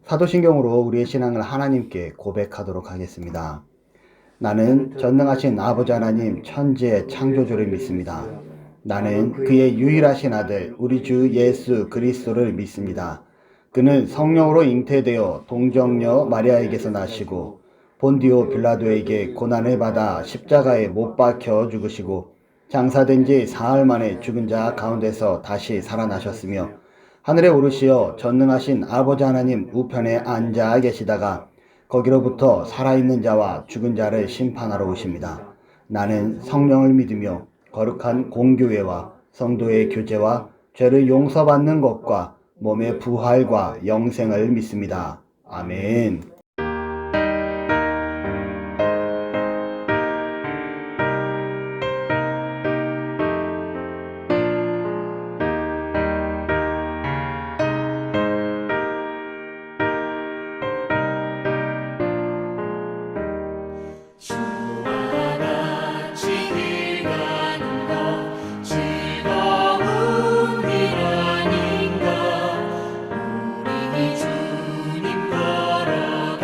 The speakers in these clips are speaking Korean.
사도신경으로 우리의 신앙을 하나님께 고백하도록 하겠습니다. 나는 전능하신 아버지 하나님 천지의 창조주를 믿습니다. 나는 그의 유일하신 아들 우리 주 예수 그리스도를 믿습니다. 그는 성령으로 잉태되어 동정녀 마리아에게서 나시고 본디오 빌라도에게 고난을 받아 십자가에 못 박혀 죽으시고 장사된 지 사흘 만에 죽은 자 가운데서 다시 살아나셨으며 하늘에 오르시어 전능하신 아버지 하나님 우편에 앉아 계시다가 거기로부터 살아있는 자와 죽은 자를 심판하러 오십니다. 나는 성령을 믿으며 거룩한 공교회와 성도의 교제와 죄를 용서받는 것과 몸의 부활과 영생을 믿습니다. 아멘. 주와 같이 일하는 것 즐거운 일 아닌가. 우리 주님 걸어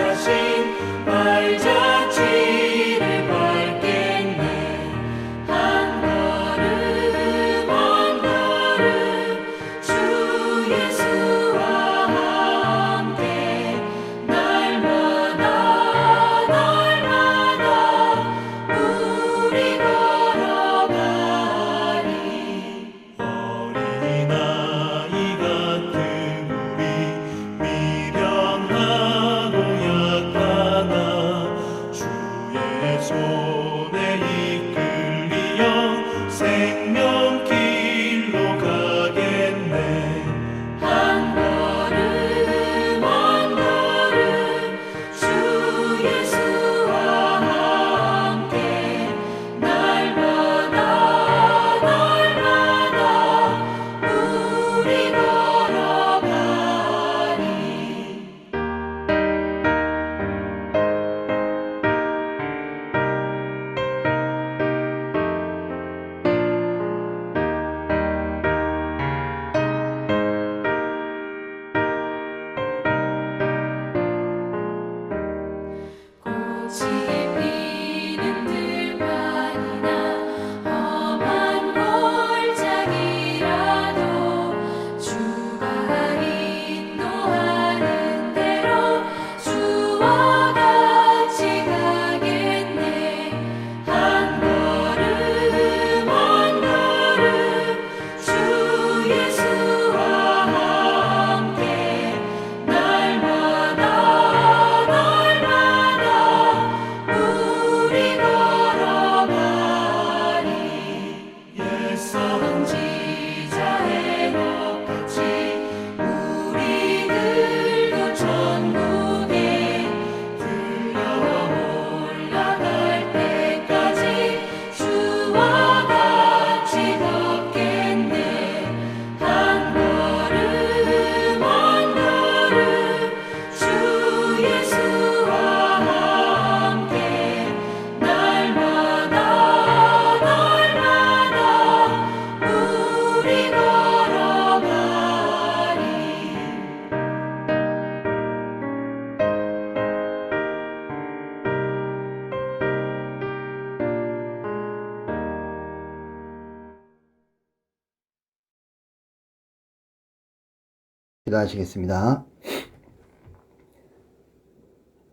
기도하시겠습니다.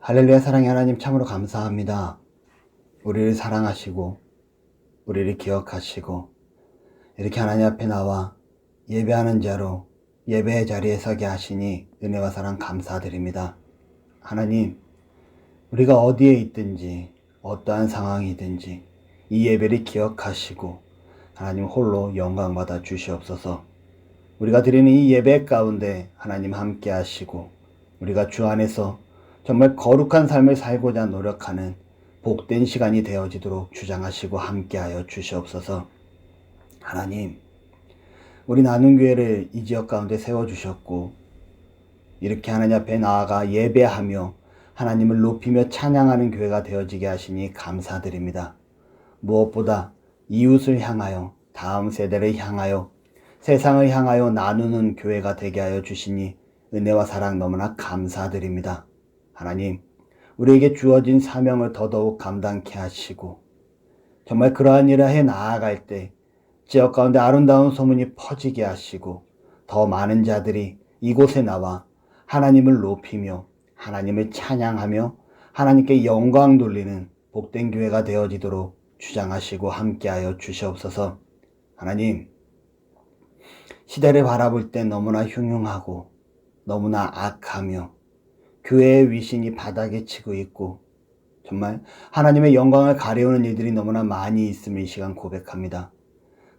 할렐루야. 사랑의 하나님, 참으로 감사합니다. 우리를 사랑하시고 우리를 기억하시고 이렇게 하나님 앞에 나와 예배하는 자로 예배의 자리에 서게 하시니 은혜와 사랑 감사드립니다. 하나님, 우리가 어디에 있든지 어떠한 상황이든지 이 예배를 기억하시고 하나님 홀로 영광 받아 주시옵소서. 우리가 드리는 이 예배 가운데 하나님 함께 하시고 우리가 주 안에서 정말 거룩한 삶을 살고자 노력하는 복된 시간이 되어지도록 주장하시고 함께하여 주시옵소서. 하나님, 우리 나눔교회를 이 지역 가운데 세워주셨고 이렇게 하나님 앞에 나아가 예배하며 하나님을 높이며 찬양하는 교회가 되어지게 하시니 감사드립니다. 무엇보다 이웃을 향하여 다음 세대를 향하여 세상을 향하여 나누는 교회가 되게 하여 주시니 은혜와 사랑 너무나 감사드립니다. 하나님, 우리에게 주어진 사명을 더더욱 감당케 하시고 정말 그러한 일을 해 나아갈 때 지역 가운데 아름다운 소문이 퍼지게 하시고 더 많은 자들이 이곳에 나와 하나님을 높이며 하나님을 찬양하며 하나님께 영광 돌리는 복된 교회가 되어지도록 주장하시고 함께하여 주시옵소서. 하나님, 시대를 바라볼 때 너무나 흉흉하고 너무나 악하며 교회의 위신이 바닥에 치고 있고 정말 하나님의 영광을 가려우는 일들이 너무나 많이 있음을 이 시간 고백합니다.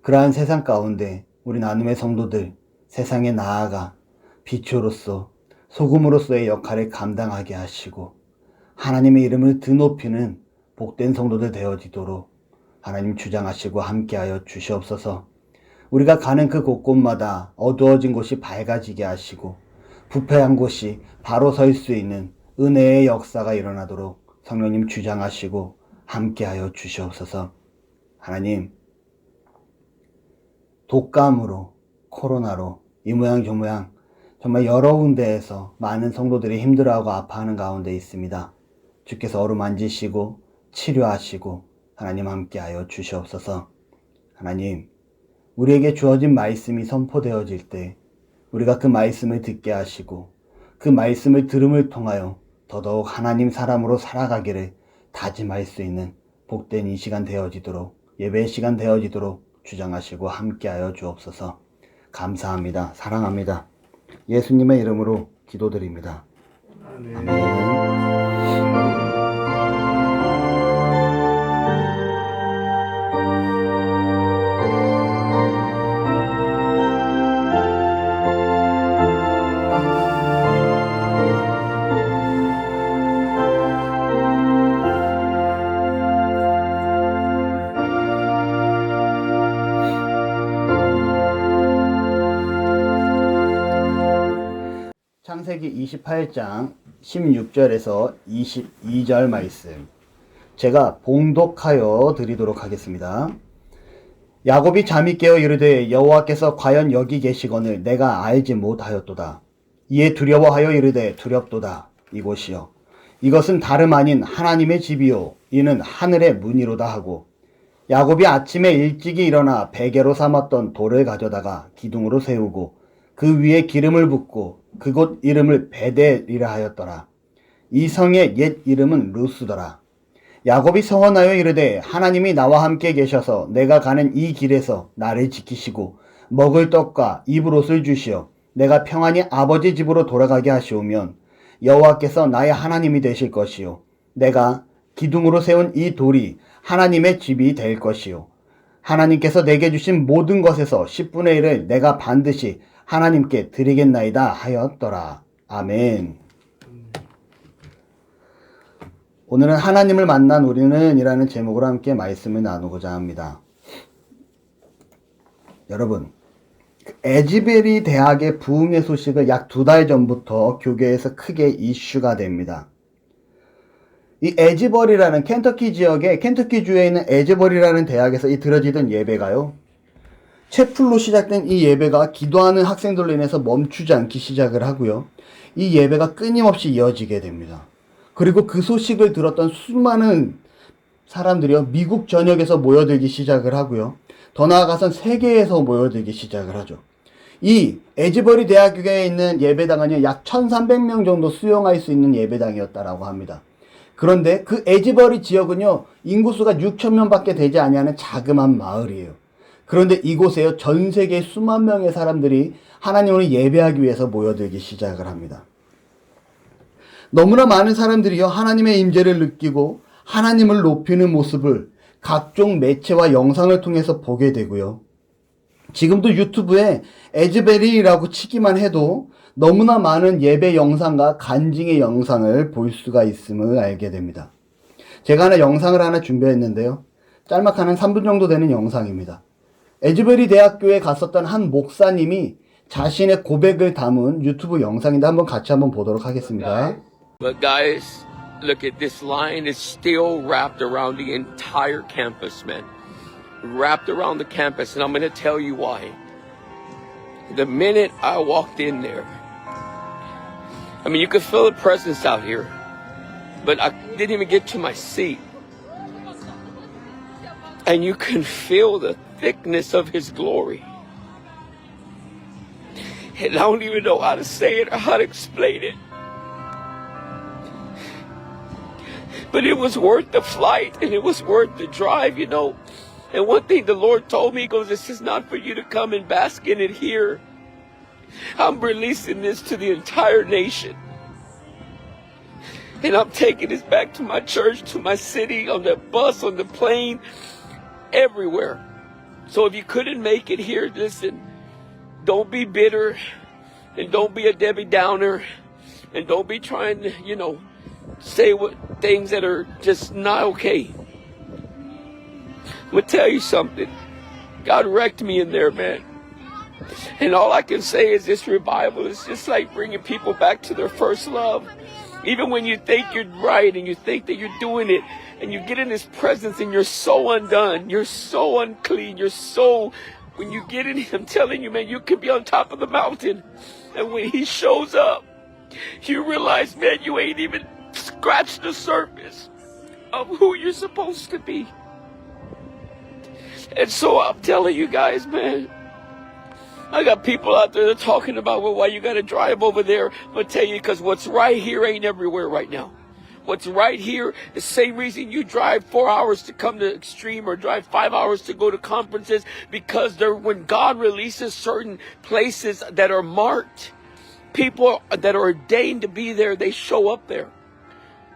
그러한 세상 가운데 우리 나눔의 성도들 세상에 나아가 빛으로서 소금으로서의 역할을 감당하게 하시고 하나님의 이름을 드높이는 복된 성도들 되어지도록 하나님 주장하시고 함께하여 주시옵소서. 우리가 가는 그 곳곳마다 어두워진 곳이 밝아지게 하시고 부패한 곳이 바로 설 수 있는 은혜의 역사가 일어나도록 성령님 주장하시고 함께하여 주시옵소서. 하나님, 독감으로 코로나로 이 모양 저 모양 정말 여러 군데에서 많은 성도들이 힘들어하고 아파하는 가운데 있습니다. 주께서 어루만지시고 치료하시고 하나님 함께하여 주시옵소서. 하나님, 우리에게 주어진 말씀이 선포되어질 때 우리가 그 말씀을 듣게 하시고 그 말씀을 들음을 통하여 더더욱 하나님 사람으로 살아가기를 다짐할 수 있는 복된 이 시간 되어지도록 예배의 시간 되어지도록 주장하시고 함께하여 주옵소서. 감사합니다. 사랑합니다. 예수님의 이름으로 기도드립니다. 아멘. 창세기 28장 16절에서 22절 말씀 제가 봉독하여 드리도록 하겠습니다. 야곱이 잠이 깨어 이르되 여호와께서 과연 여기 계시거늘 내가 알지 못하였도다. 이에 두려워하여 이르되 두렵도다. 이곳이요 이것은 다름 아닌 하나님의 집이요 이는 하늘의 문이로다 하고 야곱이 아침에 일찍이 일어나 베개로 삼았던 돌을 가져다가 기둥으로 세우고 그 위에 기름을 붓고 그곳 이름을 베델이라 하였더라. 이 성의 옛 이름은 루스더라. 야곱이 서원하여 이르되 하나님이 나와 함께 계셔서 내가 가는 이 길에서 나를 지키시고 먹을 떡과 입을 옷을 주시어 내가 평안히 아버지 집으로 돌아가게 하시오면 여호와께서 나의 하나님이 되실 것이요 내가 기둥으로 세운 이 돌이 하나님의 집이 될 것이요 하나님께서 내게 주신 모든 것에서 10분의 1을 내가 반드시 하나님께 드리겠나이다 하였더라. 아멘. 오늘은 하나님을 만난 우리는 이라는 제목으로 함께 말씀을 나누고자 합니다. 여러분, 에즈베리 대학의 부흥의 소식을 약 2달 전부터 교계에서 크게 이슈가 됩니다. 이 에즈버리라는 켄터키 지역의 켄터키주에 있는 에즈버리라는 대학에서 이 드려지던 예배가요. 채플로 시작된 이 예배가 기도하는 학생들로 인해서 멈추지 않기 시작을 하고요. 이 예배가 끊임없이 이어지게 됩니다. 그리고 그 소식을 들었던 수많은 사람들이요. 미국 전역에서 모여들기 시작을 하고요. 더 나아가선 세계에서 모여들기 시작을 하죠. 이 에즈버리 대학교에 있는 예배당은요, 약 1300명 정도 수용할 수 있는 예배당이었다라고 합니다. 그런데 그 에즈버리 지역은요, 인구수가 6000명밖에 되지 아니하는 자그마한 마을이에요. 그런데 이곳에요, 전 세계 수만 명의 사람들이 하나님을 예배하기 위해서 모여들기 시작을 합니다. 너무나 많은 사람들이요, 하나님의 임재를 느끼고 하나님을 높이는 모습을 각종 매체와 영상을 통해서 보게 되고요. 지금도 유튜브에 에즈베리라고 치기만 해도 너무나 많은 예배 영상과 간증의 영상을 볼 수가 있음을 알게 됩니다. 제가 영상을 하나 준비했는데요. 짤막한 한 3분 정도 되는 영상입니다. 에즈베리 대학교에 갔었던 한 목사님이 자신의 고백을 담은 유튜브 영상인데 같이 한번 보도록 하겠습니다. But guys, look at this line is still wrapped around the entire campus, man. Wrapped around the campus, and I'm going to tell you why. The minute I walked in there, I mean, you could feel the presence out here, but I didn't even get to my seat. And you can feel the thickness of His glory. And I don't even know how to say it or how to explain it. But it was worth the flight and it was worth the drive, you know. And one thing the Lord told me, He goes, this is not for you to come and bask in it here. I'm releasing this to the entire nation. And I'm taking this back to my church, to my city, on the bus, on the plane, everywhere. So if you couldn't make it here, listen, don't be bitter and don't be a Debbie Downer and don't be trying to, you know, say what things that are just not okay. I'm gonna tell you something. God wrecked me in there, man. And all I can say is this revival is just like bringing people back to their first love. Even when you think you're right and you think that you're doing it and you get in His presence and you're so undone, you're so unclean, when you get in Him, I'm telling you, man, you can be on top of the mountain. And when He shows up, you realize, man, you ain't even scratched the surface of who you're supposed to be. And so I'm telling you guys, man, I got people out there that are talking about, well, why you got to drive over there. I'm going to tell you, because what's right here ain't everywhere right now. What's right here, the same reason you drive 4 hours to come to Extreme or drive 5 hours to go to conferences, because when God releases certain places that are marked, people that are ordained to be there, they show up there.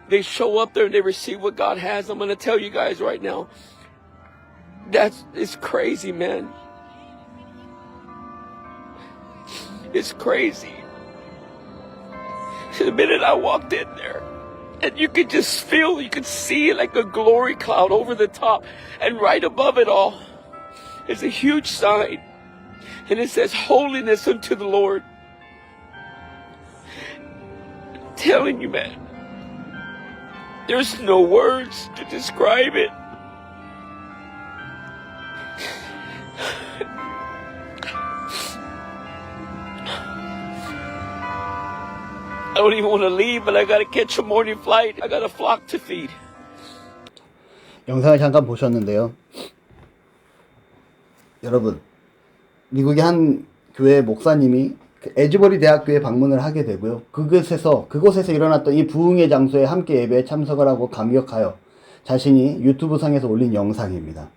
They show up there and they receive what God has. I'm going to tell you guys right now, it's crazy, man. It's crazy. The minute I walked in there, and you could just feel, you could see like a glory cloud over the top. And right above it all is a huge sign. And it says, holiness unto the Lord. I'm telling you, man, there's no words to describe it. I don't even want to leave, but I got to catch a morning flight. I got a flock to feed. 영상을 잠깐 보셨는데요. 여러분, 미국의 한 교회 목사님이 에즈버리 대학교에 방문을 하게 되고요. 그곳에서 일어났던 이 부흥의 장소에 함께 예배에 참석을 하고 감격하여 자신이 유튜브 상에서 올린 영상입니다.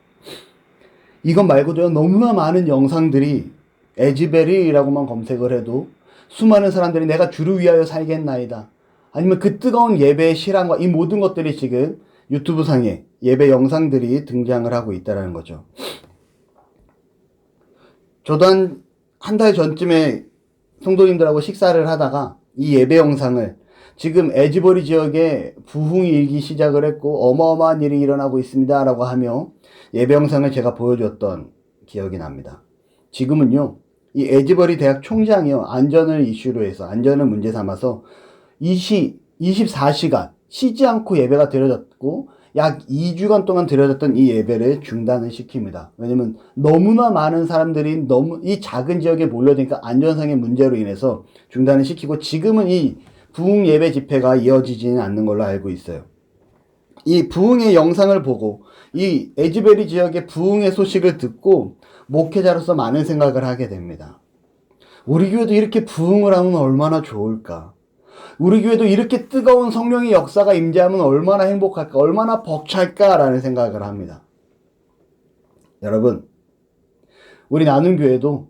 이것 말고도요, 너무나 많은 영상들이 에즈베리라고만 검색을 해도 수많은 사람들이 내가 주를 위하여 살겠나이다, 아니면 그 뜨거운 예배의 실황과 이 모든 것들이 지금 유튜브 상에 예배 영상들이 등장을 하고 있다는 거죠. 저도 한 달 전쯤에 성도님들하고 식사를 하다가 이 예배 영상을, 지금 에즈버리 지역에 부흥이 일기 시작을 했고 어마어마한 일이 일어나고 있습니다 라고 하며 예배 영상을 제가 보여줬던 기억이 납니다. 지금은요, 이 에즈버리 대학 총장이요, 안전을 이슈로 해서, 안전을 문제 삼아서 24시간 쉬지 않고 예배가 드려졌고 약 2주간 동안 드려졌던 이 예배를 중단을 시킵니다. 왜냐면 너무나 많은 사람들이 이 작은 지역에 몰려드니까 안전상의 문제로 인해서 중단을 시키고, 지금은 이 부흥 예배 집회가 이어지지는 않는 걸로 알고 있어요. 이 부흥의 영상을 보고 이 에즈베리 지역의 부흥의 소식을 듣고 목회자로서 많은 생각을 하게 됩니다. 우리 교회도 이렇게 부흥을 하면 얼마나 좋을까? 우리 교회도 이렇게 뜨거운 성령의 역사가 임재하면 얼마나 행복할까? 얼마나 벅찰까라는 생각을 합니다. 여러분, 우리 나눔교회도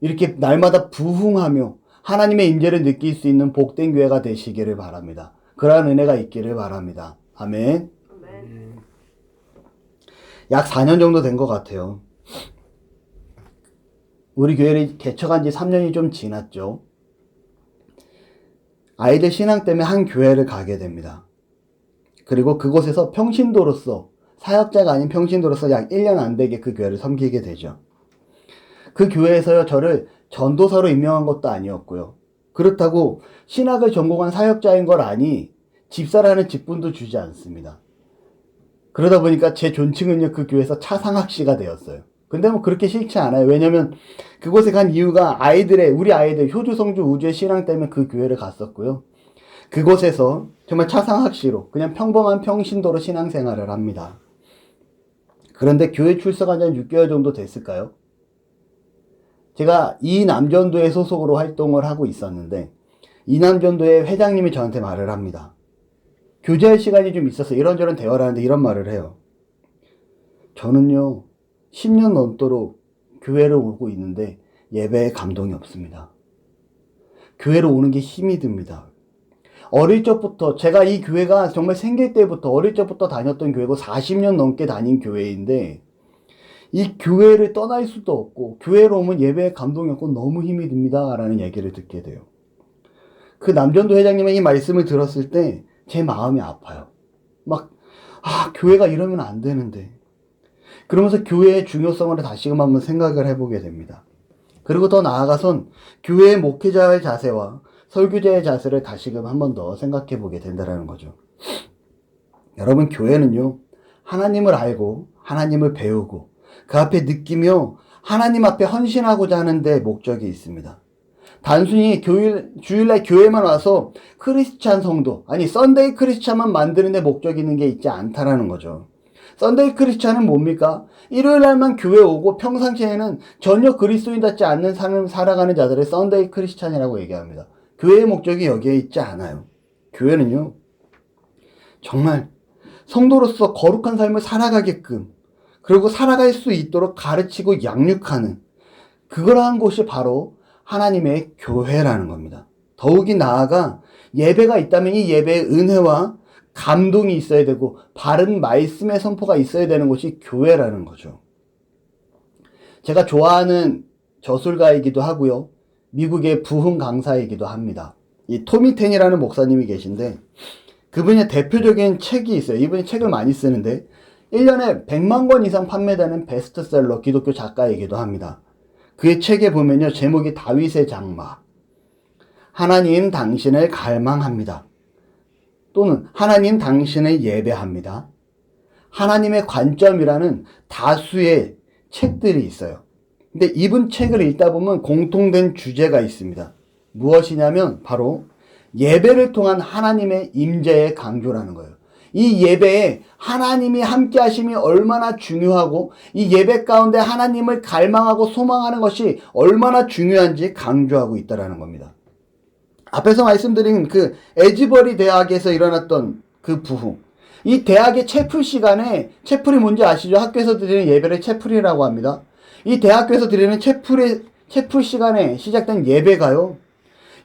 이렇게 날마다 부흥하며 하나님의 임재를 느낄 수 있는 복된 교회가 되시기를 바랍니다. 그러한 은혜가 있기를 바랍니다. 아멘. 약 4년 정도 된 것 같아요. 우리 교회를 개척한 지 3년이 좀 지났죠. 아이들 신앙 때문에 한 교회를 가게 됩니다. 그리고 그곳에서 평신도로서, 사역자가 아닌 평신도로서 약 1년 안 되게 그 교회를 섬기게 되죠. 그 교회에서요, 저를 전도사로 임명한 것도 아니었고요. 그렇다고 신학을 전공한 사역자인 걸 아니 집사라는 직분도 주지 않습니다. 그러다 보니까 제 존칭은요, 그 교회에서 차상학씨가 되었어요. 근데 뭐 그렇게 싫지 않아요. 왜냐면 그곳에 간 이유가 우리 아이들 효주 성주 우주의 신앙 때문에 그 교회를 갔었고요. 그곳에서 정말 차상학씨로 그냥 평범한 평신도로 신앙생활을 합니다. 그런데 교회 출석한 지 한 6개월 정도 됐을까요? 제가 이남전도회 소속으로 활동을 하고 있었는데 이남전도회 회장님이 저한테 말을 합니다. 교제할 시간이 좀 있어서 이런저런 대화를 하는데 이런 말을 해요. 저는요 10년 넘도록 교회를 오고 있는데 예배에 감동이 없습니다. 교회로 오는 게 힘이 듭니다. 어릴 적부터 제가 이 교회가 정말 생길 때부터 어릴 적부터 다녔던 교회고 40년 넘게 다닌 교회인데 이 교회를 떠날 수도 없고 교회로 오면 예배에 감동이 없고 너무 힘이 듭니다 라는 얘기를 듣게 돼요. 그 남전도 회장님의 이 말씀을 들었을 때 제 마음이 아파요. 교회가 이러면 안 되는데. 그러면서 교회의 중요성을 다시금 한번 생각을 해보게 됩니다. 그리고 더 나아가선 교회의 목회자의 자세와 설교자의 자세를 다시금 한번 더 생각해 보게 된다는 거죠. 여러분, 교회는요, 하나님을 알고 하나님을 배우고 그 앞에 느끼며 하나님 앞에 헌신하고자 하는 데 목적이 있습니다. 단순히 주일날 교회만 와서 크리스찬 성도, 썬데이 크리스찬만 만드는 데 목적이 있는 게 있지 않다라는 거죠. 썬데이 크리스찬은 뭡니까? 일요일날만 교회 오고 평상시에는 전혀 그리스도인답지 않는 삶을 살아가는 자들을 썬데이 크리스찬이라고 얘기합니다. 교회의 목적이 여기에 있지 않아요. 교회는요, 정말 성도로서 거룩한 삶을 살아가게끔, 그리고 살아갈 수 있도록 가르치고 양육하는 그러한 곳이 바로 하나님의 교회라는 겁니다. 더욱이 나아가 예배가 있다면 이 예배의 은혜와 감동이 있어야 되고 바른 말씀의 선포가 있어야 되는 곳이 교회라는 거죠. 제가 좋아하는 저술가이기도 하고요. 미국의 부흥 강사이기도 합니다. 이 토미 텐이라는 목사님이 계신데 그분의 대표적인 책이 있어요. 이분이 책을 많이 쓰는데 1년에 100만 권 이상 판매되는 베스트셀러 기독교 작가이기도 합니다. 그의 책에 보면요, 제목이 다윗의 장막, 하나님 당신을 갈망합니다. 또는 하나님 당신을 예배합니다. 하나님의 관점이라는 다수의 책들이 있어요. 근데 이분 책을 읽다 보면 공통된 주제가 있습니다. 무엇이냐면 바로 예배를 통한 하나님의 임재의 강조라는 거예요. 이 예배에 하나님이 함께 하심이 얼마나 중요하고 이 예배 가운데 하나님을 갈망하고 소망하는 것이 얼마나 중요한지 강조하고 있다는 겁니다. 앞에서 말씀드린 그 에즈버리 대학에서 일어났던 그 부흥, 이 대학의 채플 시간에, 채플이 뭔지 아시죠? 학교에서 드리는 예배를 채플이라고 합니다. 이 대학교에서 드리는 채플 시간에 시작된 예배가요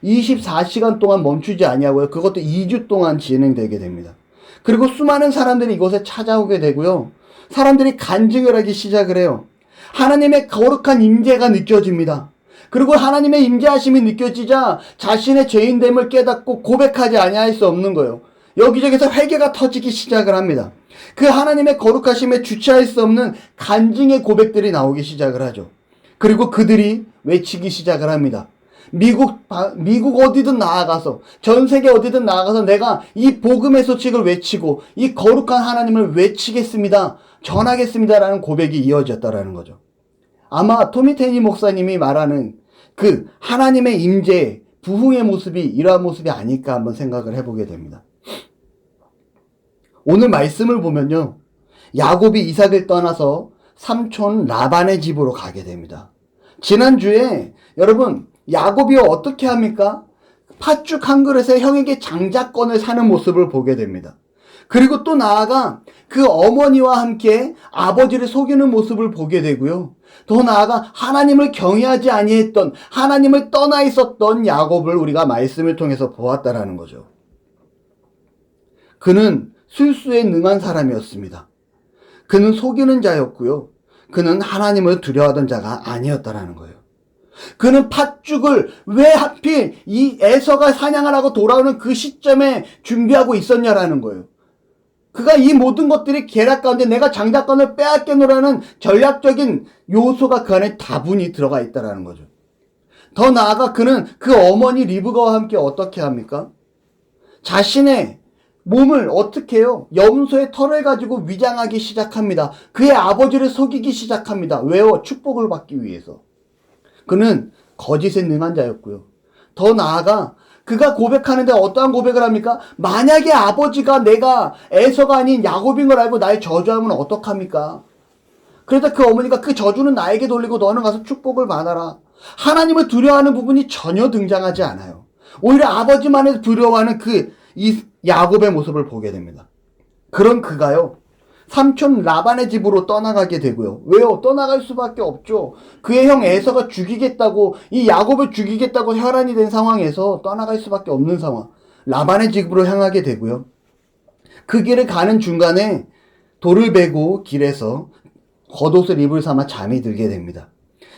24시간 동안 멈추지 아니하고요, 그것도 2주 동안 진행되게 됩니다. 그리고 수많은 사람들이 이곳에 찾아오게 되고요, 사람들이 간증을 하기 시작을 해요. 하나님의 거룩한 임재가 느껴집니다. 그리고 하나님의 임재하심이 느껴지자 자신의 죄인됨을 깨닫고 고백하지 아니할 수 없는 거예요. 여기저기서 회개가 터지기 시작을 합니다. 그 하나님의 거룩하심에 주체할 수 없는 간증의 고백들이 나오기 시작을 하죠. 그리고 그들이 외치기 시작을 합니다. 미국 어디든 나아가서, 전 세계 어디든 나아가서 내가 이 복음의 소식을 외치고 이 거룩한 하나님을 외치겠습니다, 전하겠습니다라는 고백이 이어졌다라는 거죠. 아마 토미 테니 목사님이 말하는 그 하나님의 임재, 부흥의 모습이 이러한 모습이 아닐까 한번 생각을 해보게 됩니다. 오늘 말씀을 보면요, 야곱이 이삭을 떠나서 삼촌 라반의 집으로 가게 됩니다. 지난주에 여러분 야곱이 어떻게 합니까? 팥죽 한 그릇에 형에게 장자권을 사는 모습을 보게 됩니다. 그리고 또 나아가 그 어머니와 함께 아버지를 속이는 모습을 보게 되고요. 더 나아가 하나님을 경외하지 아니했던, 하나님을 떠나 있었던 야곱을 우리가 말씀을 통해서 보았다라는 거죠. 그는 술수에 능한 사람이었습니다. 그는 속이는 자였고요. 그는 하나님을 두려워하던 자가 아니었다라는 거예요. 그는 팥죽을 왜 하필 이 에서가 사냥을 하고 돌아오는 그 시점에 준비하고 있었냐라는 거예요. 그가 이 모든 것들이 계략 가운데 내가 장자권을 빼앗겠노라는 전략적인 요소가 그 안에 다분히 들어가 있다라는 거죠. 더 나아가 그는 그 어머니 리브가와 함께 어떻게 합니까? 자신의 몸을 어떻게 해요? 염소의 털을 가지고 위장하기 시작합니다. 그의 아버지를 속이기 시작합니다. 왜요? 축복을 받기 위해서. 그는 거짓에 능한 자였고요. 더 나아가 그가 고백하는데 어떠한 고백을 합니까? 만약에 아버지가 내가 에서가 아닌 야곱인 걸 알고 날 저주하면 어떡합니까? 그래서 그 어머니가 그 저주는 나에게 돌리고 너는 가서 축복을 받아라. 하나님을 두려워하는 부분이 전혀 등장하지 않아요. 오히려 아버지만을 두려워하는 이 야곱의 모습을 보게 됩니다. 그런 그가요, 삼촌 라반의 집으로 떠나가게 되고요. 왜요? 떠나갈 수밖에 없죠. 그의 형 에서가 죽이겠다고, 이 야곱을 죽이겠다고 혈안이 된 상황에서 떠나갈 수밖에 없는 상황. 라반의 집으로 향하게 되고요. 그 길을 가는 중간에 돌을 베고 길에서 겉옷을 입을 삼아 잠이 들게 됩니다.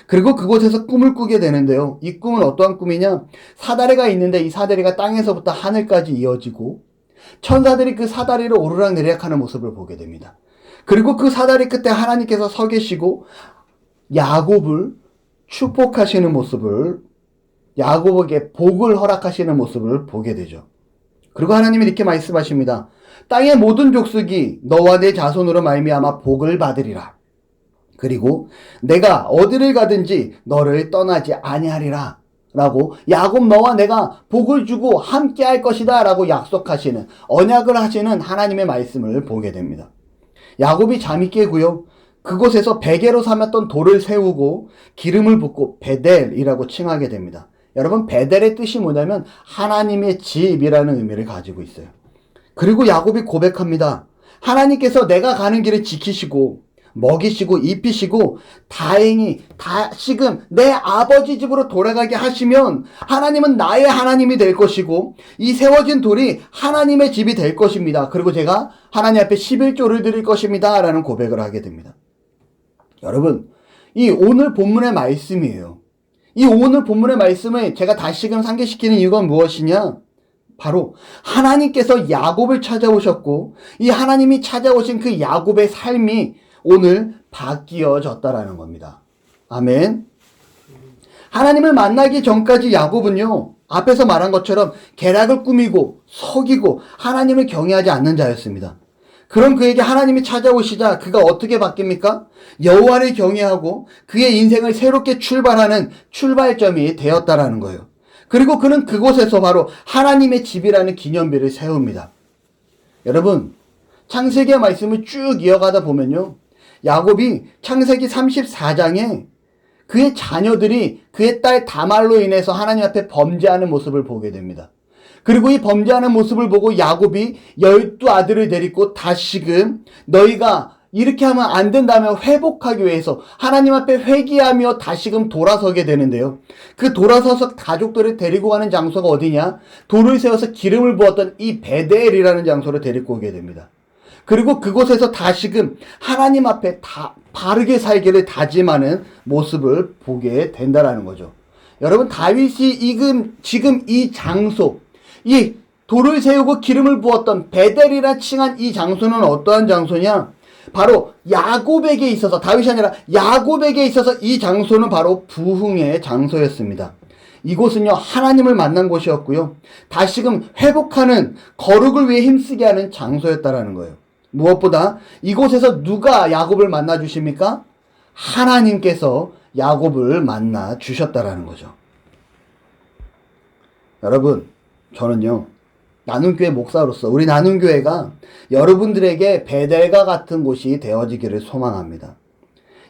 그리고 그곳에서 꿈을 꾸게 되는데요. 이 꿈은 어떠한 꿈이냐? 사다리가 있는데 이 사다리가 땅에서부터 하늘까지 이어지고 천사들이 그 사다리를 오르락내리락 하는 모습을 보게 됩니다. 그리고 그 사다리 끝에 하나님께서 서 계시고 야곱을 축복하시는 모습을, 야곱에게 복을 허락하시는 모습을 보게 되죠. 그리고 하나님이 이렇게 말씀하십니다. 땅의 모든 족속이 너와 내 자손으로 말미암아 복을 받으리라. 그리고 내가 어디를 가든지 너를 떠나지 아니하리라. 라고, 야곱 너와 내가 복을 주고 함께 할 것이다 라고 약속하시는, 언약을 하시는 하나님의 말씀을 보게 됩니다. 야곱이 잠이 깨고요. 그곳에서 베개로 삼았던 돌을 세우고 기름을 붓고 베델이라고 칭하게 됩니다. 여러분, 베델의 뜻이 뭐냐면 하나님의 집이라는 의미를 가지고 있어요. 그리고 야곱이 고백합니다. 하나님께서 내가 가는 길을 지키시고 먹이시고 입히시고 다행히 다시금 내 아버지 집으로 돌아가게 하시면 하나님은 나의 하나님이 될 것이고 이 세워진 돌이 하나님의 집이 될 것입니다. 그리고 제가 하나님 앞에 11조를 드릴 것입니다 라는 고백을 하게 됩니다. 여러분, 이 오늘 본문의 말씀이에요. 이 오늘 본문의 말씀을 제가 다시금 상기시키는 이유가 무엇이냐? 바로 하나님께서 야곱을 찾아오셨고 이 하나님이 찾아오신 그 야곱의 삶이 오늘 바뀌어졌다라는 겁니다. 아멘. 하나님을 만나기 전까지 야곱은요, 앞에서 말한 것처럼 계략을 꾸미고 속이고 하나님을 경외하지 않는 자였습니다. 그럼 그에게 하나님이 찾아오시자 그가 어떻게 바뀝니까? 여호와를 경외하고 그의 인생을 새롭게 출발하는 출발점이 되었다라는 거예요. 그리고 그는 그곳에서 바로 하나님의 집이라는 기념비를 세웁니다. 여러분, 창세기의 말씀을 쭉 이어가다 보면요, 야곱이 창세기 34장에 그의 자녀들이 그의 딸 다말로 인해서 하나님 앞에 범죄하는 모습을 보게 됩니다. 그리고 이 범죄하는 모습을 보고 야곱이 12아들을 데리고 다시금 너희가 이렇게 하면 안 된다며 회복하기 위해서 하나님 앞에 회개하며 다시금 돌아서게 되는데요. 그 돌아서서 가족들을 데리고 가는 장소가 어디냐? 돌을 세워서 기름을 부었던 이 베델이라는 장소를 데리고 오게 됩니다. 그리고 그곳에서 다시금 하나님 앞에 바르게 살기를 다짐하는 모습을 보게 된다라는 거죠. 여러분, 다윗이 지금 이 장소, 이 돌을 세우고 기름을 부었던 베델이라 칭한 이 장소는 어떠한 장소냐? 바로 야곱에게 있어서, 다윗이 아니라 야곱에게 있어서 이 장소는 바로 부흥의 장소였습니다. 이곳은요, 하나님을 만난 곳이었고요, 다시금 회복하는, 거룩을 위해 힘쓰게 하는 장소였다라는 거예요. 무엇보다 이곳에서 누가 야곱을 만나 주십니까? 하나님께서 야곱을 만나 주셨다라는 거죠. 여러분, 저는요, 나눔교회 목사로서 우리 나눔교회가 여러분들에게 베델과 같은 곳이 되어지기를 소망합니다.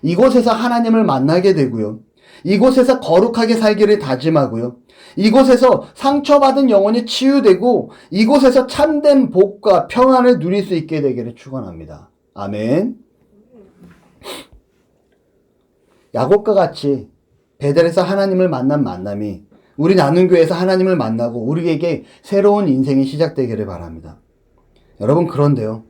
이곳에서 하나님을 만나게 되고요, 이곳에서 거룩하게 살기를 다짐하고요. 이곳에서 상처받은 영혼이 치유되고 이곳에서 참된 복과 평안을 누릴 수 있게 되기를 축원합니다. 아멘. 야곱과 같이 베델에서 하나님을 만난 만남이 우리 나눔교회에서 하나님을 만나고 우리에게 새로운 인생이 시작되기를 바랍니다. 여러분, 그런데요,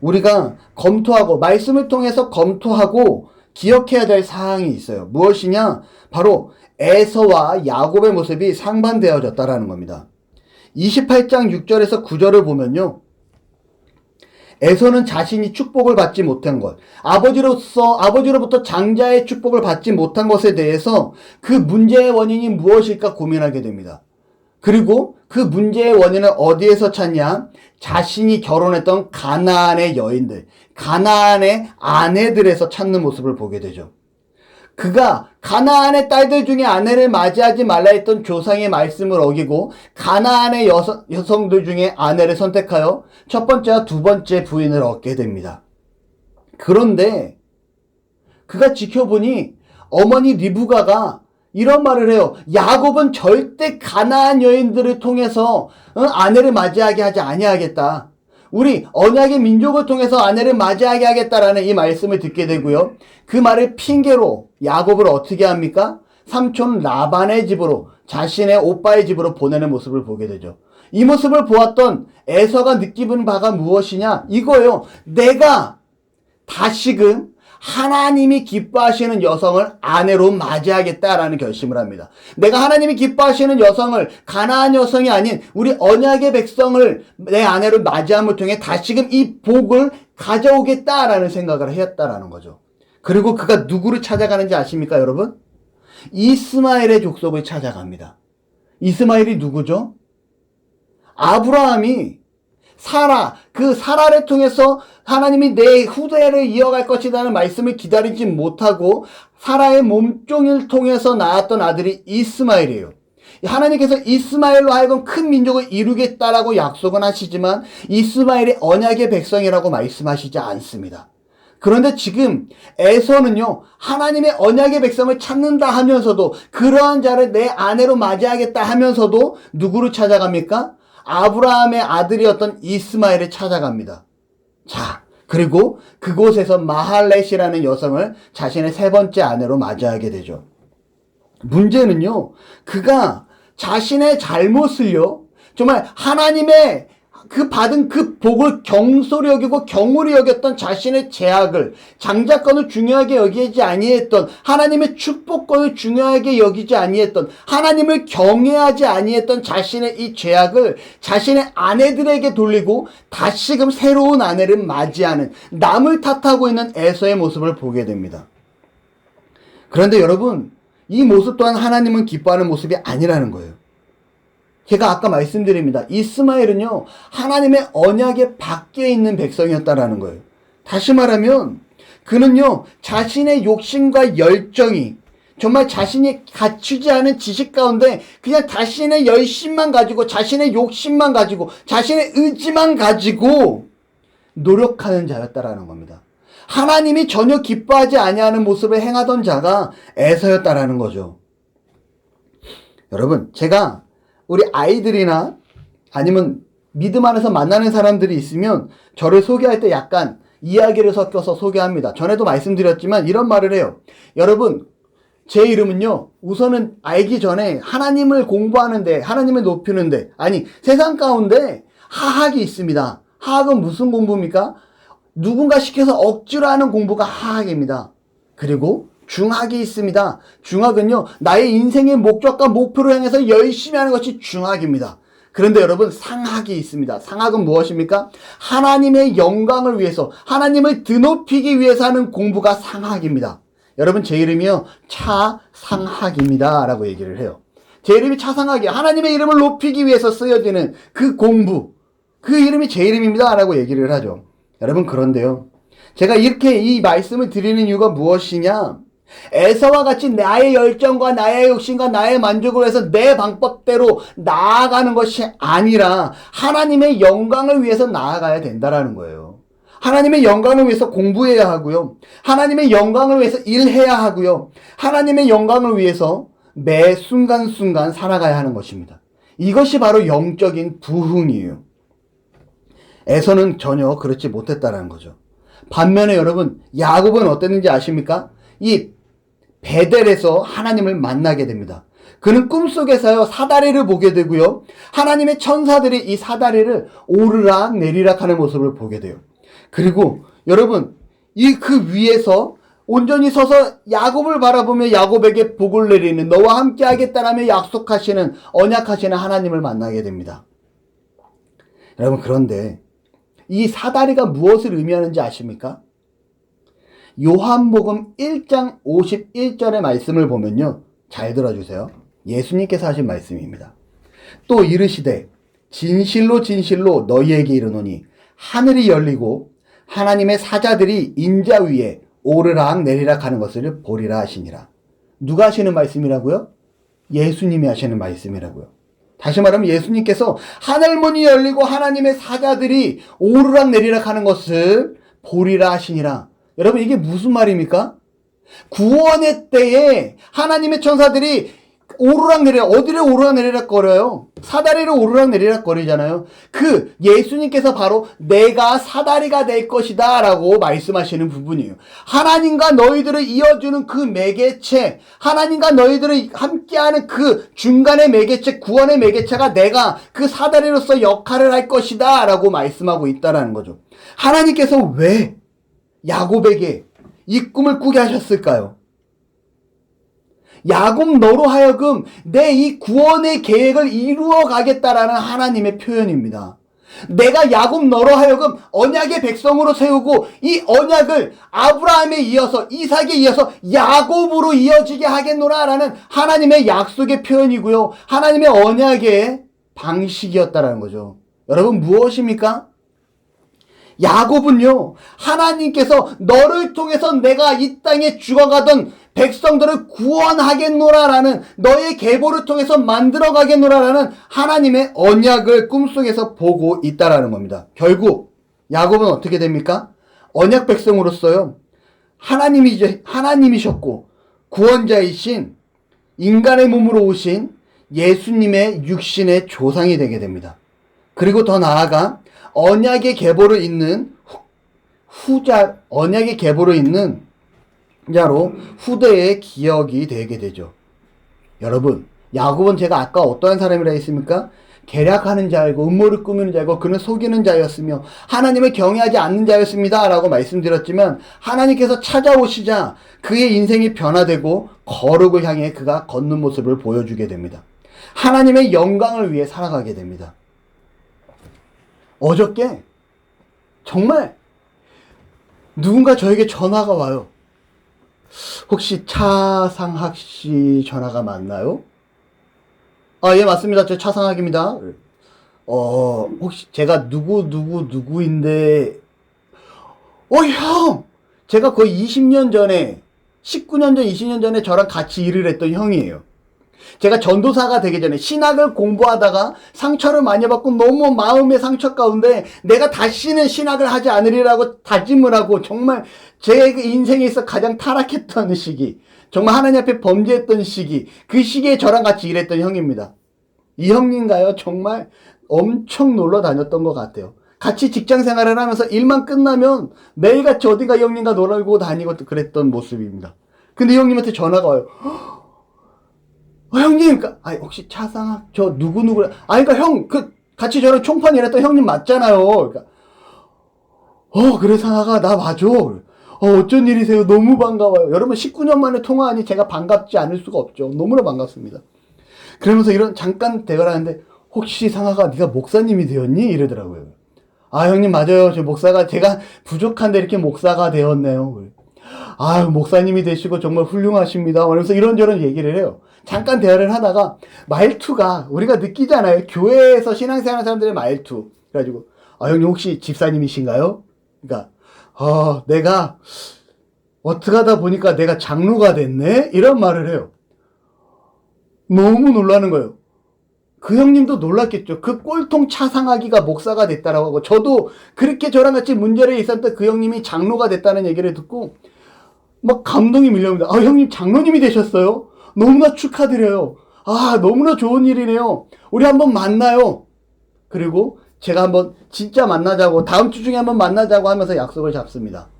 우리가 검토하고 말씀을 통해서 검토하고 기억해야 될 사항이 있어요. 무엇이냐? 바로 에서와 야곱의 모습이 상반되어졌다라는 겁니다. 28장 6절에서 9절을 보면요, 에서는 자신이 축복을 받지 못한 것, 아버지로부터 장자의 축복을 받지 못한 것에 대해서 그 문제의 원인이 무엇일까 고민하게 됩니다. 그리고 그 문제의 원인을 어디에서 찾냐? 자신이 결혼했던 가나안의 여인들, 가나안의 아내들에서 찾는 모습을 보게 되죠. 그가 가나안의 딸들 중에 아내를 맞이하지 말라 했던 조상의 말씀을 어기고 가나안의 여성들 중에 아내를 선택하여 첫 번째와 두 번째 부인을 얻게 됩니다. 그런데 그가 지켜보니 어머니 리브가가 이런 말을 해요. 야곱은 절대 가나안 여인들을 통해서 아내를 맞이하게 하지 아니하겠다. 우리 언약의 민족을 통해서 아내를 맞이하게 하겠다라는 이 말씀을 듣게 되고요. 그 말을 핑계로 야곱을 어떻게 합니까? 삼촌 라반의 집으로, 자신의 오빠의 집으로 보내는 모습을 보게 되죠. 이 모습을 보았던 에서가 느끼는 바가 무엇이냐? 이거예요. 내가 다시금 하나님이 기뻐하시는 여성을 아내로 맞이하겠다라는 결심을 합니다. 내가 하나님이 기뻐하시는 여성을, 가나안 여성이 아닌 우리 언약의 백성을 내 아내로 맞이함을 통해 다시금 이 복을 가져오겠다라는 생각을 했다라는 거죠. 그리고 그가 누구를 찾아가는지 아십니까, 여러분? 이스마엘의 족속을 찾아갑니다. 이스마엘이 누구죠? 아브라함이 그 사라를 통해서 하나님이 내 후대를 이어갈 것이라는 말씀을 기다리지 못하고 사라의 몸종을 통해서 낳았던 아들이 이스마엘이에요. 하나님께서 이스마엘로 하여금 큰 민족을 이루겠다라고 약속은 하시지만 이스마엘이 언약의 백성이라고 말씀하시지 않습니다. 그런데 지금 에서는요, 하나님의 언약의 백성을 찾는다 하면서도 그러한 자를 내 아내로 맞이하겠다 하면서도 누구를 찾아갑니까? 아브라함의 아들이었던 이스마엘을 찾아갑니다. 자, 그리고 그곳에서 마할렛이라는 여성을 자신의 세 번째 아내로 맞이하게 되죠. 문제는요, 그가 자신의 잘못을요, 정말 하나님의 그 받은 그 복을 경솔히 여기고 경홀히 여겼던 자신의 제약을, 장자권을 중요하게 여기지 아니했던, 하나님의 축복권을 중요하게 여기지 아니했던, 하나님을 경외하지 아니했던 자신의 이 죄악을 자신의 아내들에게 돌리고 다시금 새로운 아내를 맞이하는, 남을 탓하고 있는 에서의 모습을 보게 됩니다. 그런데 여러분, 이 모습 또한 하나님은 기뻐하는 모습이 아니라는 거예요. 제가 아까 말씀드립니다. 이스마엘은요, 하나님의 언약의 밖에 있는 백성이었다라는 거예요. 다시 말하면 그는요, 자신의 욕심과 열정이 정말 자신이 갖추지 않은 지식 가운데 그냥 자신의 열심만 가지고, 자신의 욕심만 가지고, 자신의 의지만 가지고 노력하는 자였다라는 겁니다. 하나님이 전혀 기뻐하지 아니하는 모습을 행하던 자가 에서였다라는 거죠. 여러분, 제가 우리 아이들이나 아니면 믿음 안에서 만나는 사람들이 있으면 저를 소개할 때 약간 이야기를 섞어서 소개합니다. 전에도 말씀드렸지만 이런 말을 해요. 여러분, 제 이름은요, 우선은 알기 전에 하나님을 공부하는데, 하나님을 높이는데, 아니, 세상 가운데 하학이 있습니다. 하학은 무슨 공부입니까? 누군가 시켜서 억지로 하는 공부가 하학입니다. 그리고 중학이 있습니다. 중학은요, 나의 인생의 목적과 목표를 향해서 열심히 하는 것이 중학입니다. 그런데 여러분, 상학이 있습니다. 상학은 무엇입니까? 하나님의 영광을 위해서, 하나님을 드높이기 위해서 하는 공부가 상학입니다. 여러분, 제 이름이요, 차상학입니다 라고 얘기를 해요. 제 이름이 차상학이에요. 하나님의 이름을 높이기 위해서 쓰여지는 그 공부, 그 이름이 제 이름입니다 라고 얘기를 하죠. 여러분, 그런데요, 제가 이렇게 이 말씀을 드리는 이유가 무엇이냐? 에서와 같이 나의 열정과 나의 욕심과 나의 만족을 위해서 내 방법대로 나아가는 것이 아니라 하나님의 영광을 위해서 나아가야 된다라는 거예요. 하나님의 영광을 위해서 공부해야 하고요. 하나님의 영광을 위해서 일해야 하고요. 하나님의 영광을 위해서 매 순간순간 살아가야 하는 것입니다. 이것이 바로 영적인 부흥이에요. 에서는 전혀 그렇지 못했다는 거죠. 반면에 여러분, 야곱은 어땠는지 아십니까? 이 베델에서 하나님을 만나게 됩니다. 그는 꿈속에서요 사다리를 보게 되고요. 하나님의 천사들이 이 사다리를 오르락 내리락 하는 모습을 보게 돼요. 그리고 여러분, 이 그 위에서 온전히 서서 야곱을 바라보며 야곱에게 복을 내리는, 너와 함께 하겠다라며 약속하시는, 언약하시는 하나님을 만나게 됩니다. 여러분, 그런데 이 사다리가 무엇을 의미하는지 아십니까? 요한복음 1장 51절의 말씀을 보면요, 잘 들어주세요. 예수님께서 하신 말씀입니다. 또 이르시되 진실로 진실로 너희에게 이르노니 하늘이 열리고 하나님의 사자들이 인자 위에 오르락 내리락 하는 것을 보리라 하시니라. 누가 하시는 말씀이라고요? 예수님이 하시는 말씀이라고요. 다시 말하면 예수님께서 하늘문이 열리고 하나님의 사자들이 오르락 내리락 하는 것을 보리라 하시니라. 여러분, 이게 무슨 말입니까? 구원의 때에 하나님의 천사들이 오르락내리락, 어디를 오르락내리락 거려요? 사다리를 오르락내리락 거리잖아요. 그 예수님께서 바로 내가 사다리가 될 것이다 라고 말씀하시는 부분이에요. 하나님과 너희들을 이어주는 그 매개체, 하나님과 너희들을 함께하는 그 중간의 매개체, 구원의 매개체가 내가 그 사다리로서 역할을 할 것이다 라고 말씀하고 있다라는 거죠. 하나님께서 왜 야곱에게 이 꿈을 꾸게 하셨을까요? 야곱 너로 하여금 내 이 구원의 계획을 이루어 가겠다라는 하나님의 표현입니다. 내가 야곱 너로 하여금 언약의 백성으로 세우고 이 언약을 아브라함에 이어서 이삭에 이어서 야곱으로 이어지게 하겠노라라는 하나님의 약속의 표현이고요. 하나님의 언약의 방식이었다라는 거죠. 여러분, 무엇입니까? 야곱은요, 하나님께서 너를 통해서 내가 이 땅에 죽어가던 백성들을 구원하겠노라라는, 너의 계보를 통해서 만들어가겠노라라는 하나님의 언약을 꿈속에서 보고 있다라는 겁니다. 결국 야곱은 어떻게 됩니까? 언약 백성으로서요, 하나님이셨고 구원자이신 인간의 몸으로 오신 예수님의 육신의 조상이 되게 됩니다. 그리고 더 나아가 언약의 계보를 잇는 언약의 계보를 잇는 자로 후대의 기억이 되게 되죠. 여러분, 야곱은 제가 아까 어떠한 사람이라 했습니까? 계략하는 자이고 음모를 꾸미는 자이고 그는 속이는 자였으며 하나님을 경외하지 않는 자였습니다 라고 말씀드렸지만, 하나님께서 찾아오시자 그의 인생이 변화되고 거룩을 향해 그가 걷는 모습을 보여주게 됩니다. 하나님의 영광을 위해 살아가게 됩니다. 어저께 정말 누군가 저에게 전화가 와요. 혹시 차상학 씨 전화가 맞나요? 아, 예, 맞습니다. 저 차상학입니다. 혹시 제가 누구인데, 형! 제가 거의 20년 전에, 19년 전, 20년 전에 저랑 같이 일을 했던 형이에요. 제가 전도사가 되기 전에 신학을 공부하다가 상처를 많이 받고 너무 마음의 상처 가운데 내가 다시는 신학을 하지 않으리라고 다짐을 하고, 정말 제 인생에 있어 가장 타락했던 시기, 정말 하나님 앞에 범죄했던 시기, 그 시기에 저랑 같이 일했던 형입니다. 이 형님가요? 정말 엄청 놀러 다녔던 것 같아요. 같이 직장 생활을 하면서 일만 끝나면 매일같이 어디가 이 형님과 놀고 다니고 그랬던 모습입니다. 근데 이 형님한테 전화가 와요. 형님, 혹시 차상학, 저 누구누구, 그러니까 형, 같이 저랑 총판 일했던 형님 맞잖아요. 그러니까, 그래, 상학아, 나 맞아. 어쩐 일이세요? 너무 반가워요. 여러분, 19년 만에 통화하니 제가 반갑지 않을 수가 없죠. 너무나 반갑습니다. 그러면서 이런 잠깐 대화를 하는데, 혹시 상학아, 네가 목사님이 되었니? 이러더라고요. 형님, 맞아요. 제가 부족한데 이렇게 목사가 되었네요. 목사님이 되시고 정말 훌륭하십니다. 그러면서 이런저런 얘기를 해요. 잠깐 대화를 하다가 말투가 우리가 느끼잖아요. 교회에서 신앙생활하는 사람들의 말투. 그래가지고, 형님 혹시 집사님이신가요? 그러니까, 내가 어떻게 하다 보니까 내가 장로가 됐네? 이런 말을 해요. 너무 놀라는 거예요. 그 형님도 놀랐겠죠. 그 꼴통 차상하기가 목사가 됐다라고 하고, 저도 그렇게 저랑 같이 문제를 있었던 그 형님이 장로가 됐다는 얘기를 듣고 막 감동이 밀려옵니다. 아, 형님 장로님이 되셨어요? 너무나 축하드려요. 아, 너무나 좋은 일이네요. 우리 한번 만나요. 그리고 제가 한번 진짜 만나자고, 다음 주 중에 한번 만나자고 하면서 약속을 잡습니다.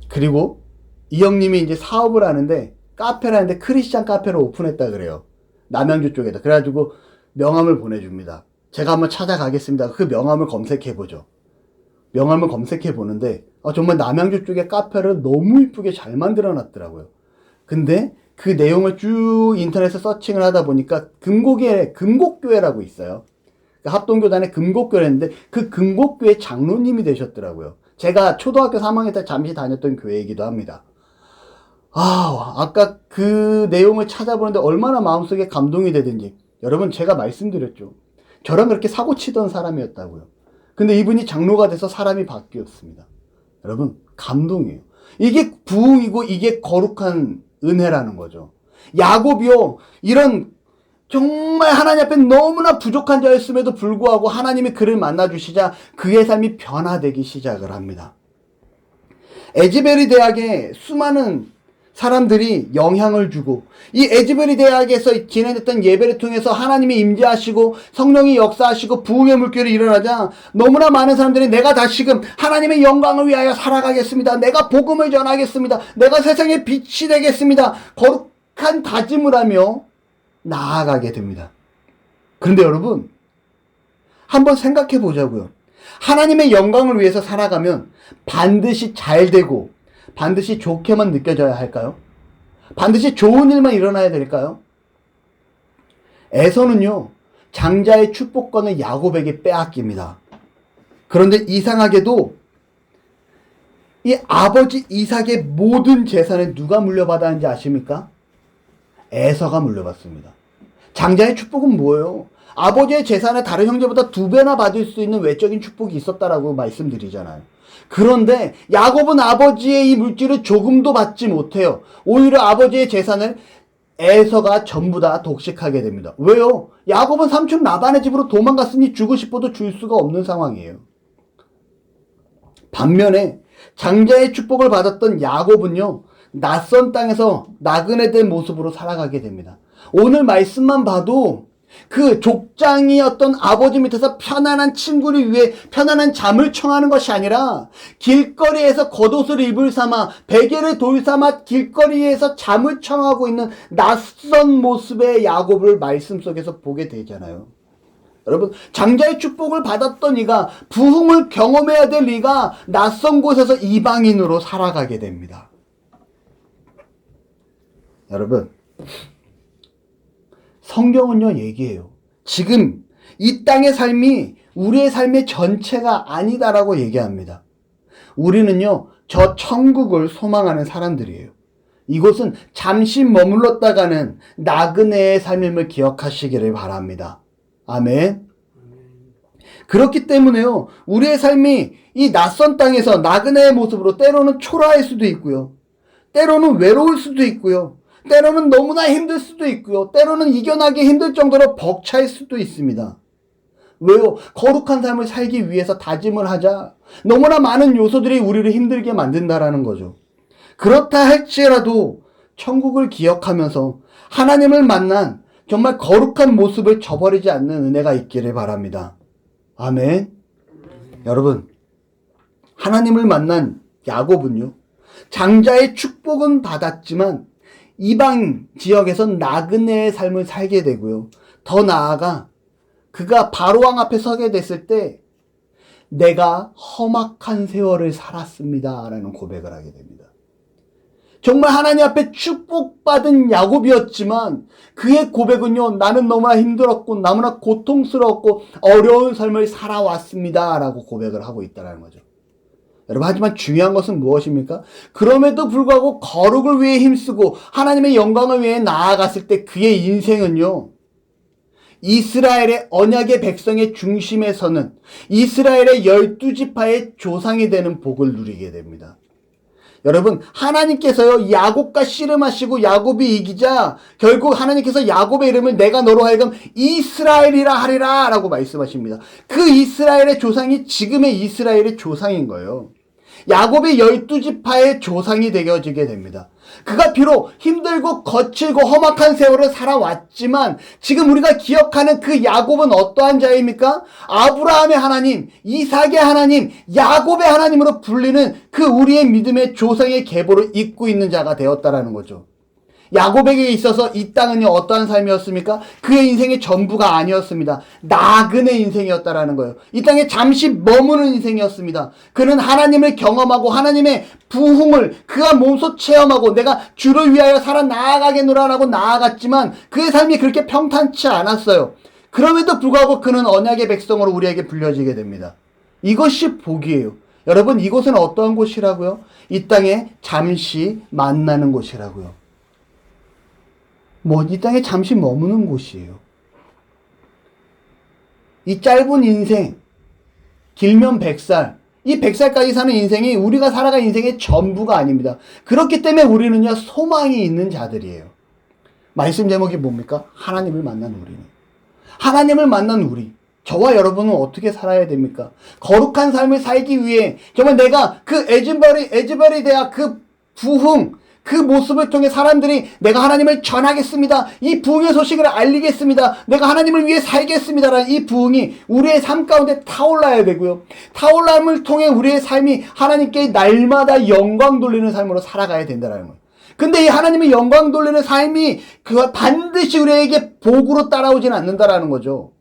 그리고 이 형님이 이제 사업을 하는데, 카페를 하는데 크리스찬 카페를 오픈했다 그래요. 남양주 쪽에다. 그래가지고 명함을 보내줍니다. 제가 한번 찾아가겠습니다. 그 명함을 검색해보죠. 명함을 검색해보는데 정말 남양주 쪽에 카페를 너무 이쁘게 잘 만들어 놨더라고요. 근데 그 내용을 쭉 인터넷에 서칭을 하다 보니까 금곡교회라고 있어요. 합동교단의 금곡교회인데 그 금곡교회 장로님이 되셨더라고요. 제가 초등학교 3학년 때 잠시 다녔던 교회이기도 합니다. 아까 그 내용을 찾아보는데 얼마나 마음속에 감동이 되든지. 여러분, 제가 말씀드렸죠. 저랑 그렇게 사고 치던 사람이었다고요. 근데 이분이 장로가 돼서 사람이 바뀌었습니다. 여러분, 감동이에요. 이게 부흥이고 이게 거룩한 은혜라는 거죠. 야곱이요, 이런 정말 하나님 앞에 너무나 부족한 자였음에도 불구하고 하나님이 그를 만나주시자 그의 삶이 변화되기 시작을 합니다. 에즈베리 대학에 수많은 사람들이 영향을 주고, 이 에즈베리 대학에서 진행됐던 예배를 통해서 하나님이 임재하시고 성령이 역사하시고 부흥의 물결이 일어나자 너무나 많은 사람들이 내가 다시금 하나님의 영광을 위하여 살아가겠습니다. 내가 복음을 전하겠습니다. 내가 세상의 빛이 되겠습니다. 거룩한 다짐을 하며 나아가게 됩니다. 그런데 여러분, 한번 생각해 보자고요. 하나님의 영광을 위해서 살아가면 반드시 잘 되고 반드시 좋게만 느껴져야 할까요? 반드시 좋은 일만 일어나야 될까요? 에서는요, 장자의 축복권을 야곱에게 빼앗깁니다. 그런데 이상하게도 이 아버지 이삭의 모든 재산을 누가 물려받았는지 아십니까? 에서가 물려받습니다. 장자의 축복은 뭐예요? 아버지의 재산을 다른 형제보다 2배나 받을 수 있는 외적인 축복이 있었다라고 말씀드리잖아요. 그런데 야곱은 아버지의 이 물질을 조금도 받지 못해요. 오히려 아버지의 재산을 에서가 전부 다 독식하게 됩니다. 왜요? 야곱은 삼촌 라반의 집으로 도망갔으니 주고 싶어도 줄 수가 없는 상황이에요. 반면에 장자의 축복을 받았던 야곱은요, 낯선 땅에서 나그네된 모습으로 살아가게 됩니다. 오늘 말씀만 봐도 그 족장이었던 아버지 밑에서 편안한 친구를 위해 편안한 잠을 청하는 것이 아니라 길거리에서 겉옷을 입을 삼아 베개를 돌 삼아 길거리에서 잠을 청하고 있는 낯선 모습의 야곱을 말씀 속에서 보게 되잖아요. 여러분, 장자의 축복을 받았던 이가, 부흥을 경험해야 될 이가 낯선 곳에서 이방인으로 살아가게 됩니다. 여러분, 성경은요, 얘기해요. 지금 이 땅의 삶이 우리의 삶의 전체가 아니다라고 얘기합니다. 우리는요, 저 천국을 소망하는 사람들이에요. 이곳은 잠시 머물렀다가는 나그네의 삶임을 기억하시기를 바랍니다. 아멘. 그렇기 때문에요, 우리의 삶이 이 낯선 땅에서 나그네의 모습으로 때로는 초라할 수도 있고요, 때로는 외로울 수도 있고요, 때로는 너무나 힘들 수도 있고요, 때로는 이겨나기 힘들 정도로 벅찰 수도 있습니다. 왜요? 거룩한 삶을 살기 위해서 다짐을 하자 너무나 많은 요소들이 우리를 힘들게 만든다라는 거죠. 그렇다 할지라도 천국을 기억하면서 하나님을 만난 정말 거룩한 모습을 저버리지 않는 은혜가 있기를 바랍니다. 아멘. 여러분, 하나님을 만난 야곱은요, 장자의 축복은 받았지만 이방 지역에선 나그네의 삶을 살게 되고요, 더 나아가 그가 바로왕 앞에 서게 됐을 때 내가 험악한 세월을 살았습니다 라는 고백을 하게 됩니다. 정말 하나님 앞에 축복받은 야곱이었지만 그의 고백은요, 나는 너무나 힘들었고 너무나 고통스러웠고 어려운 삶을 살아왔습니다 라고 고백을 하고 있다는 거죠. 여러분, 하지만 중요한 것은 무엇입니까? 그럼에도 불구하고 거룩을 위해 힘쓰고 하나님의 영광을 위해 나아갔을 때 그의 인생은요, 이스라엘의 언약의 백성의 중심에 서는 이스라엘의 12지파의 조상이 되는 복을 누리게 됩니다. 여러분, 하나님께서요, 야곱과 씨름하시고 야곱이 이기자 결국 하나님께서 야곱의 이름을 내가 너로 하여금 이스라엘이라 하리라 라고 말씀하십니다. 그 이스라엘의 조상이 지금의 이스라엘의 조상인 거예요. 야곱이 12지파의 조상이 되어지게 됩니다. 그가 비록 힘들고 거칠고 험악한 세월을 살아왔지만 지금 우리가 기억하는 그 야곱은 어떠한 자입니까? 아브라함의 하나님, 이삭의 하나님, 야곱의 하나님으로 불리는 그 우리의 믿음의 조상의 계보를 잇고 있는 자가 되었다라는 거죠. 야곱에게 있어서 이 땅은요, 어떠한 삶이었습니까? 그의 인생의 전부가 아니었습니다. 나그네 인생이었다라는 거예요. 이 땅에 잠시 머무는 인생이었습니다. 그는 하나님을 경험하고 하나님의 부흥을 그가 몸소 체험하고 내가 주를 위하여 살아 나아가겠노라라고 나아갔지만 그의 삶이 그렇게 평탄치 않았어요. 그럼에도 불구하고 그는 언약의 백성으로 우리에게 불려지게 됩니다. 이것이 복이에요. 여러분, 이곳은 어떠한 곳이라고요? 이 땅에 잠시 만나는 곳이라고요. 이 땅에 잠시 머무는 곳이에요. 이 짧은 인생, 길면 100살, 이 100살까지 사는 인생이 우리가 살아갈 인생의 전부가 아닙니다. 그렇기 때문에 우리는요, 소망이 있는 자들이에요. 말씀 제목이 뭡니까? 하나님을 만난 우리는. 하나님을 만난 우리. 저와 여러분은 어떻게 살아야 됩니까? 거룩한 삶을 살기 위해 정말 내가 그 에즈베리 대학 그 부흥, 그 모습을 통해 사람들이 내가 하나님을 전하겠습니다. 이 부흥의 소식을 알리겠습니다. 내가 하나님을 위해 살겠습니다라는 이 부흥이 우리의 삶 가운데 타올라야 되고요. 타올람을 통해 우리의 삶이 하나님께 날마다 영광 돌리는 삶으로 살아가야 된다는 거예요. 근데 이 하나님의 영광 돌리는 삶이 그걸 반드시 우리에게 복으로 따라오지는 않는다라는 거죠.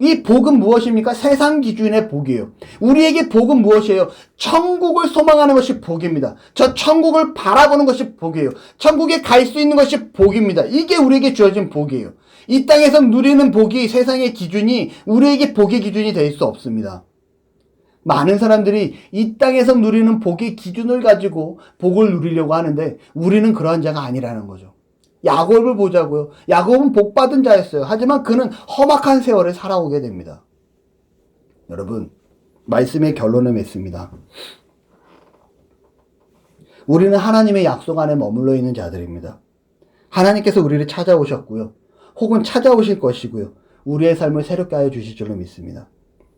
이 복은 무엇입니까? 세상 기준의 복이에요. 우리에게 복은 무엇이에요? 천국을 소망하는 것이 복입니다. 저 천국을 바라보는 것이 복이에요. 천국에 갈 수 있는 것이 복입니다. 이게 우리에게 주어진 복이에요. 이 땅에서 누리는 복이 세상의 기준이 우리에게 복의 기준이 될 수 없습니다. 많은 사람들이 이 땅에서 누리는 복의 기준을 가지고 복을 누리려고 하는데 우리는 그러한 자가 아니라는 거죠. 야곱을 보자고요. 야곱은 복받은 자였어요. 하지만 그는 험악한 세월을 살아오게 됩니다. 여러분, 말씀의 결론을 맺습니다. 우리는 하나님의 약속 안에 머물러 있는 자들입니다. 하나님께서 우리를 찾아오셨고요. 혹은 찾아오실 것이고요. 우리의 삶을 새롭게 하여 주실 줄로 믿습니다.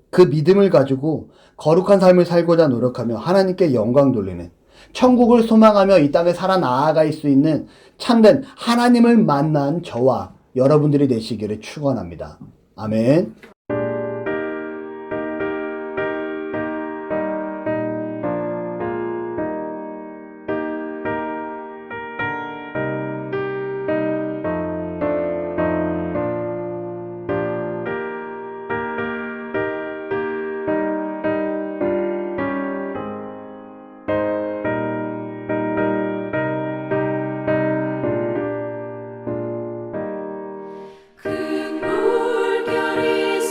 그 믿음을 가지고 거룩한 삶을 살고자 노력하며 하나님께 영광 돌리는, 천국을 소망하며 이 땅에 살아나아갈 수 있는 참된 하나님을 만난 저와 여러분들이 되시기를 축원합니다. 아멘. 그 물결이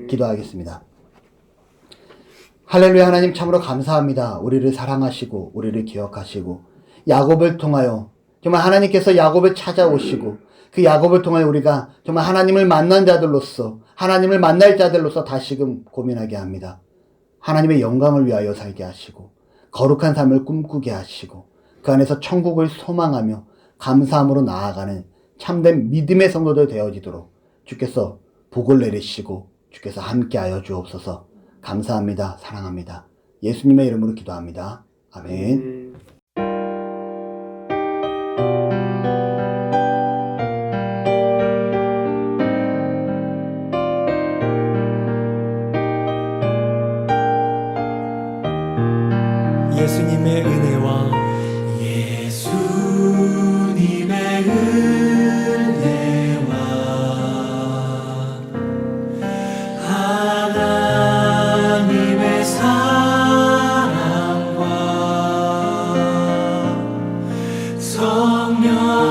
기도하겠습니다. 할렐루야. 하나님 참으로 감사합니다. 우리를 사랑하시고 우리를 기억하시고 야곱을 통하여 정말 하나님께서 야곱을 찾아오시고 그 야곱을 통하여 우리가 정말 하나님을 만난 자들로서 하나님을 만날 자들로서 다시금 고민하게 합니다. 하나님의 영광을 위하여 살게 하시고 거룩한 삶을 꿈꾸게 하시고 그 안에서 천국을 소망하며 감사함으로 나아가는 참된 믿음의 성도들 되어지도록 주께서 복을 내리시고 주께서 함께하여 주옵소서. 감사합니다. 사랑합니다. 예수님의 이름으로 기도합니다. 아멘. 예수님의 은혜와 예수님의 은혜와 하나님의 사랑과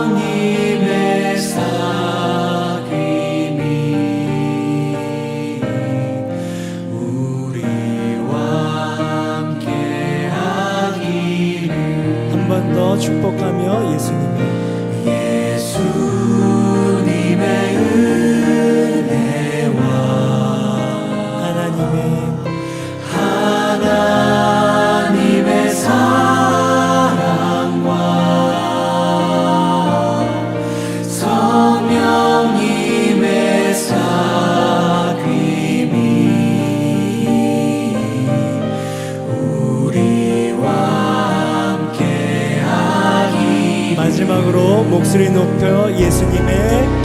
성령님의 사귐이 우리와 함께하기를. 한 번 더 축복하며 예수님의 은혜와 하나님의 사랑과 성령님의 사귐이 우리와 함께하기. 마지막으로 목소리 높여 예수님의